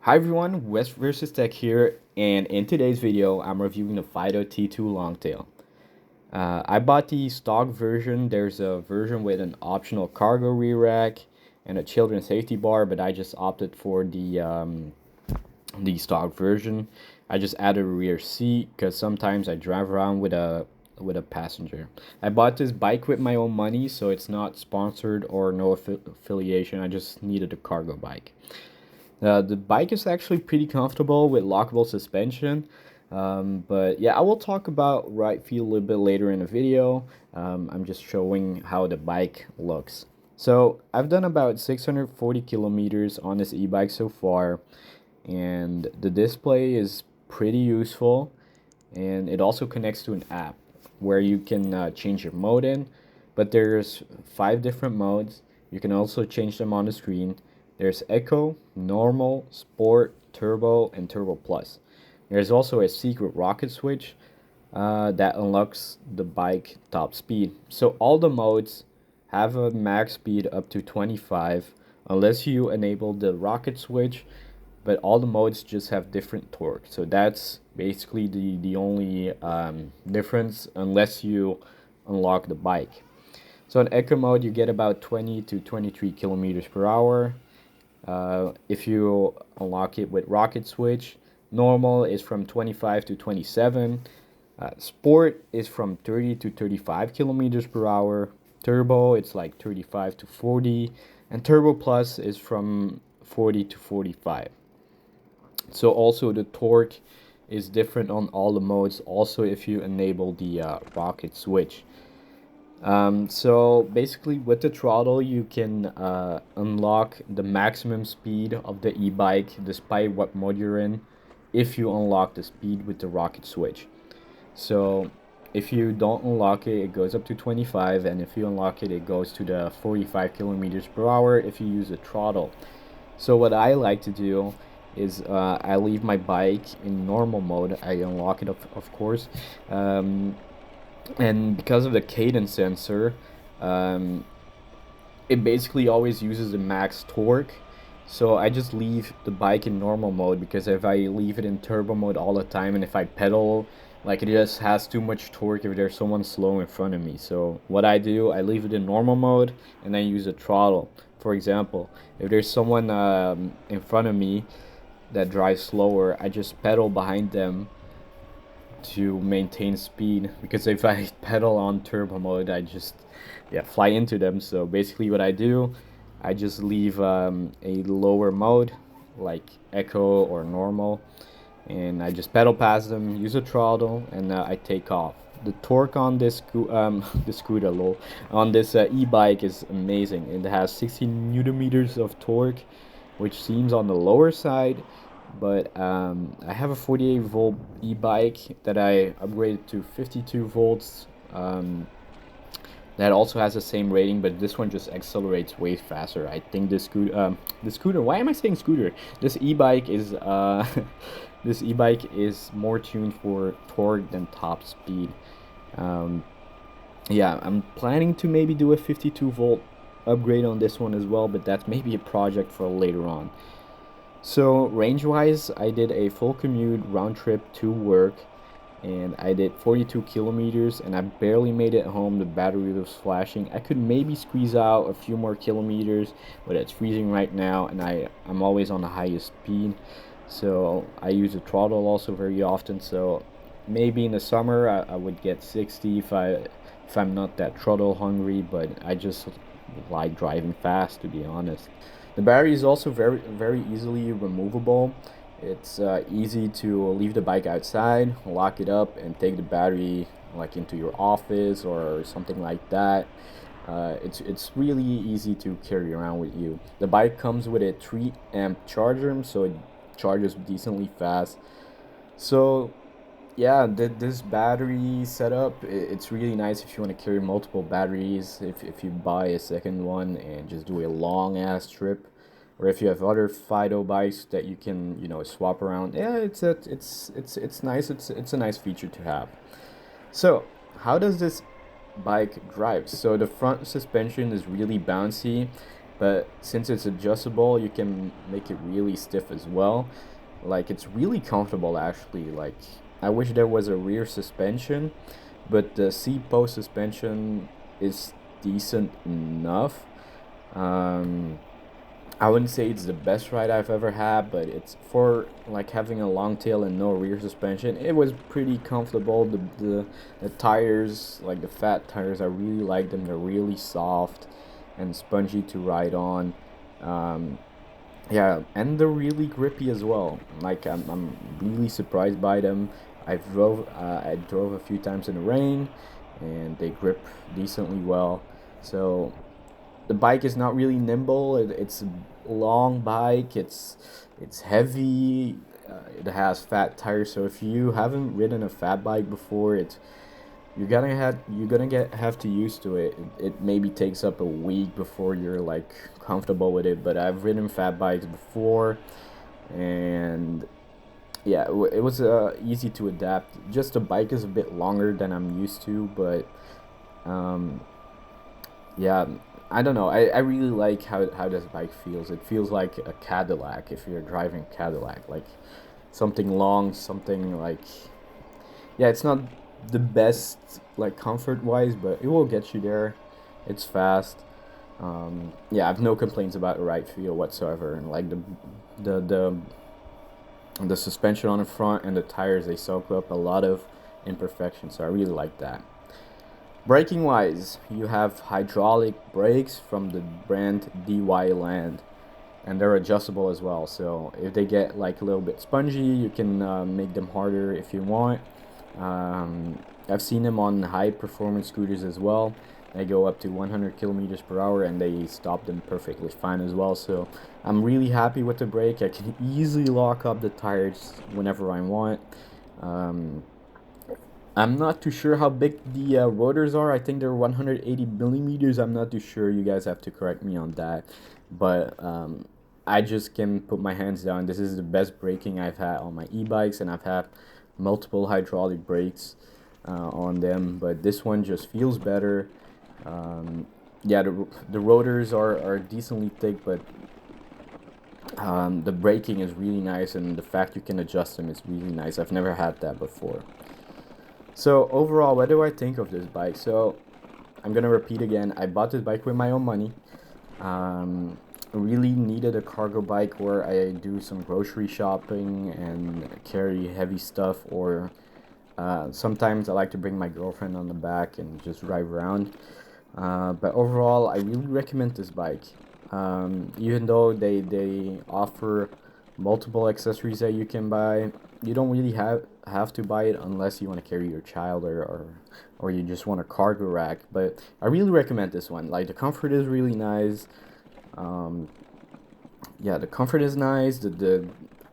Hi everyone, WezvsTech here, and in today's video, I'm reviewing the Fiido T2 Longtail. I bought the stock version. There's a version with an optional cargo rear rack and a children's safety bar, but I just opted for the stock version. I just added a rear seat because sometimes I drive around with a passenger. I bought this bike with my own money, so it's not sponsored or no affiliation. I just needed a cargo bike. The bike is actually pretty comfortable with lockable suspension. But yeah, I will talk about right feel a little bit later in the video. I'm just showing how the bike looks. So I've done about 640 kilometers on this e-bike so far, and the display is pretty useful, and it also connects to an app where you can change your mode in, but there's 5 different modes. You can also change them on the screen. There's Eco, Normal, Sport, Turbo, and Turbo Plus. There's also a secret rocket switch that unlocks the bike top speed. So all the modes have a max speed up to 25 unless you enable the rocket switch, but all the modes just have different torque. So that's basically the only difference unless you unlock the bike. So in Eco mode, you get about 20 to 23 kilometers per hour. If you unlock it with rocket switch, normal is from 25 to 27. Sport is from 30 to 35 kilometers per hour. Turbo, it's like 35 to 40. And Turbo Plus is from 40 to 45. So also the torque is different on all the modes, also if you enable the rocket switch. So basically with the throttle you can unlock the maximum speed of the e-bike despite what mode you're in if you unlock the speed with the rocket switch. So if you don't unlock it, it goes up to 25, and if you unlock it, it goes to the 45 kilometers per hour if you use the throttle. So what I like to do is I leave my bike in normal mode. I unlock it of course, and because of the cadence sensor, um, it basically always uses the max torque. So I just leave the bike in normal mode, because if I leave it in turbo mode all the time and if I pedal, like, it just has too much torque if there's someone slow in front of me. So what I do, I leave it in normal mode and I use the throttle. For example, if there's someone in front of me that drives slower, I just pedal behind them to maintain speed, because if I pedal on turbo mode, I just fly into them. So basically what I do, I just leave a lower mode like Eco or normal, and I just pedal past them, use a throttle, and I take off. The torque on this the scooter lol on this e-bike is amazing. It has 16 newton meters of torque, which seems on the lower side, but I have a 48 volt e-bike that I upgraded to 52 volts. That also has the same rating, but this one just accelerates way faster. I think the scooter. Why am I saying scooter? This e-bike is this e-bike is more tuned for torque than top speed. Um, yeah, I'm planning to maybe do a 52 volt upgrade on this one as well, but that's maybe a project for later on. So range wise, I did a full commute round trip to work, and I did 42 kilometers, and I barely made it home. The battery was flashing. I could maybe squeeze out a few more kilometers, but it's freezing right now, and I'm always on the highest speed. So I use the throttle also very often. So maybe in the summer I would get 60 if I'm not that throttle hungry, but I just like driving fast, to be honest. The battery is also very easily removable. It's easy to leave the bike outside, lock it up, and take the battery like into your office or something like that. It's really easy to carry around with you. The bike comes with a 3 amp charger, so it charges decently fast. So yeah, this battery setup, it's really nice if you want to carry multiple batteries, if you buy a second one and just do a long ass trip, or if you have other Fido bikes that you can, swap around. Yeah, it's nice. It's a nice feature to have. So how does this bike drive? So the front suspension is really bouncy, but since it's adjustable, you can make it really stiff as well. Like, it's really comfortable actually. Like, I wish there was a rear suspension, but the seat post suspension is decent enough. um I wouldn't say it's the best ride I've ever had, but it's for like having a long tail and no rear suspension. It was pretty comfortable. The tires, like the fat tires, I really like them. They're really soft and spongy to ride on. Um, yeah, and they're really grippy as well. Like, I'm really surprised by them. I drove a few times in the rain, and they grip decently well. So the bike is not really nimble. It's a long bike. It's heavy. It has fat tires. So if you haven't ridden a fat bike before, you're gonna get have to used to it. It maybe takes up a week before you're like comfortable with it. But I've ridden fat bikes before, and yeah, it was easy to adapt. Just the bike is a bit longer than I'm used to, but um, yeah, I don't know. I really like how this bike feels. It feels like a Cadillac if you're driving a Cadillac. Like something long, something like, yeah, it's not the best like comfort wise, but it will get you there. It's fast. Yeah, I have no complaints about the ride feel whatsoever. And like the the the suspension on the front and the tires, they soak up a lot of imperfections. So I really like that. Braking wise, you have hydraulic brakes from the brand DY Land, and they're adjustable as well. So if they get like a little bit spongy, you can make them harder if you want. Um, I've seen them on high performance scooters as well. They go up to 100 kilometers per hour, and they stop them perfectly fine as well. So I'm really happy with the brake. I can easily lock up the tires whenever I want. Um, I'm not too sure how big the rotors are. I think they're 180 millimeters. I'm not too sure. You guys have to correct me on that. But I just can put my hands down. This is the best braking I've had on my e-bikes, and I've had multiple hydraulic brakes on them. But this one just feels better. Yeah, the rotors are decently thick, but the braking is really nice, and the fact you can adjust them is really nice. I've never had that before. So overall, what do I think of this bike? So I'm gonna repeat again. I bought this bike with my own money. Really needed a cargo bike where I do some grocery shopping and carry heavy stuff, or sometimes I like to bring my girlfriend on the back and just drive around. But overall, I really recommend this bike. Even though they offer multiple accessories that you can buy, you don't really have to buy it unless you want to carry your child, or you just want a cargo rack. But I really recommend this one. Like, the comfort is really nice. Um, yeah, the comfort is nice. The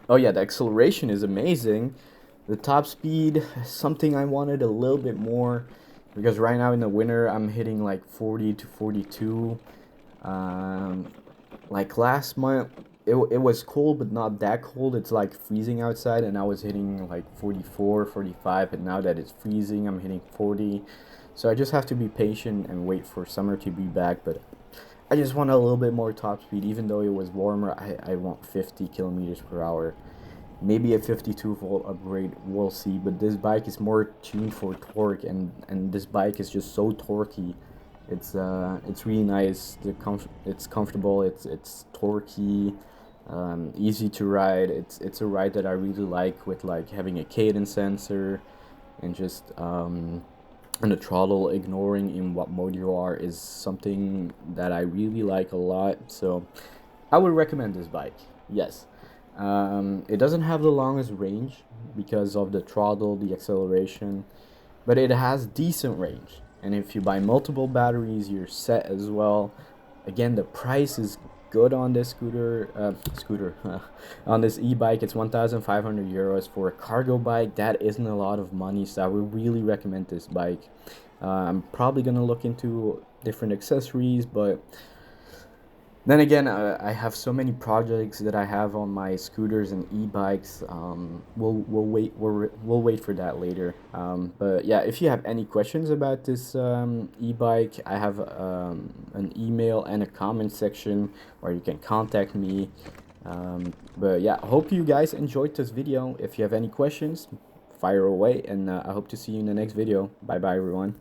Oh yeah, the acceleration is amazing. The top speed, something I wanted a little bit more, because right now in the winter I'm hitting like 40 to 42. Um, like last month, it was cold, but not that cold. It's like freezing outside, and I was hitting like 44, 45. And now that it's freezing, I'm hitting 40. So I just have to be patient and wait for summer to be back. But I just want a little bit more top speed. Even though it was warmer, I want 50 kilometers per hour. Maybe a 52-volt upgrade, we'll see. But this bike is more tuned for torque, and this bike is just so torquey. It's really nice. It's comfortable. It's torquey, easy to ride. It's a ride that I really like, with like having a cadence sensor, and just and the throttle ignoring in what mode you are is something that I really like a lot. So I would recommend this bike. Yes. It doesn't have the longest range because of the throttle, the acceleration, but it has decent range. And if you buy multiple batteries, you're set as well. Again, the price is good on this scooter, on this e-bike. It's 1,500 euros for a cargo bike. That isn't a lot of money, so I would really recommend this bike. I'm probably gonna look into different accessories, but Then again, I have so many projects that I have on my scooters and e-bikes. We'll wait for that later. But yeah, if you have any questions about this e-bike, I have an email and a comment section where you can contact me. But yeah, hope you guys enjoyed this video. If you have any questions, fire away, and I hope to see you in the next video. Bye bye, everyone.